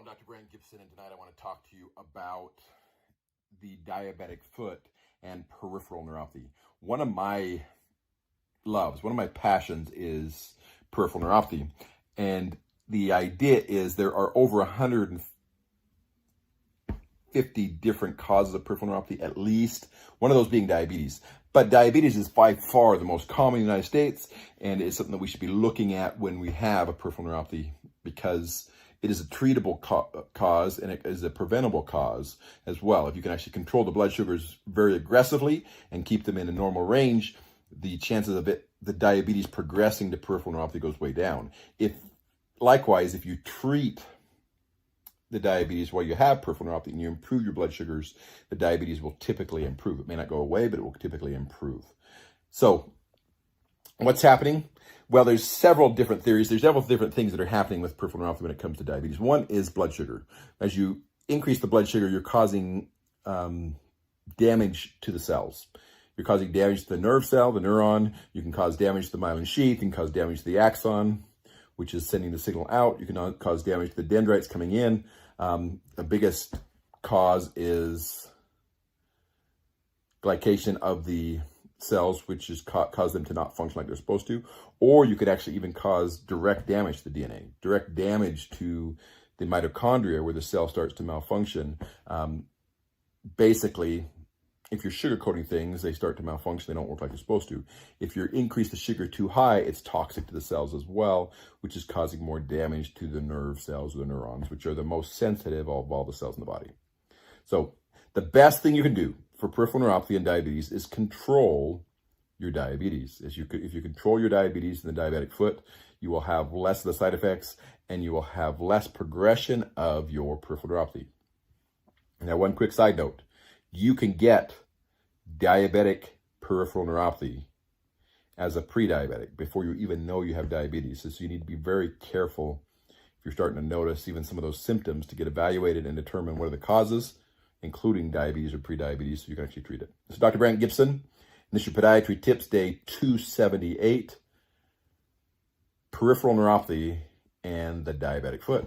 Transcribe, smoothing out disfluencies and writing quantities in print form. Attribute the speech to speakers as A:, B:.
A: I'm Dr. Brandt Gibson, and tonight I want to talk to you about the diabetic foot and peripheral neuropathy. One of my loves, one of my passions is peripheral neuropathy. And the idea is there are over 150 different causes of peripheral neuropathy, at least, one of those being diabetes. But diabetes is by far the most common in the United States, and it's something that we should be looking at when we have a peripheral neuropathy, because it is a treatable cause and it is a preventable cause as well. If you can actually control the blood sugars very aggressively and keep them in a normal range, the chances of the diabetes progressing to peripheral neuropathy goes way down. Likewise, if you treat the diabetes while you have peripheral neuropathy and you improve your blood sugars, the diabetes will typically improve. It may not go away, but it will typically improve. So what's happening? Well, there's several different theories. There's several different things that are happening with peripheral neuropathy when it comes to diabetes. One is blood sugar. As you increase the blood sugar, you're causing damage to the cells. You're causing damage to the nerve cell, the neuron. You can cause damage to the myelin sheath. You can cause damage to the axon, which is sending the signal out. You can cause damage to the dendrites coming in. The biggest cause is glycation of the cells, which is cause them to not function like they're supposed to. Or you could actually even cause direct damage to the DNA, direct damage to the mitochondria where the cell starts to malfunction. Basically, if you're sugarcoating things, they start to malfunction. They don't work like they're supposed to. If you increase the sugar too high, it's toxic to the cells as well, which is causing more damage to the nerve cells or the neurons, which are the most sensitive of all the cells in the body. So the best thing you can do for peripheral neuropathy and diabetes is control your diabetes. If you control your diabetes and the diabetic foot, you will have less of the side effects and you will have less progression of your peripheral neuropathy. Now, one quick side note. You can get diabetic peripheral neuropathy as a pre-diabetic before you even know you have diabetes. So you need to be very careful if you're starting to notice even some of those symptoms to get evaluated and determine what are the causes, including diabetes or pre-diabetes, so you can actually treat it. This is Dr. Brandt Gibson, and this is your Podiatry Tips Day 278, Peripheral Neuropathy and the Diabetic Foot.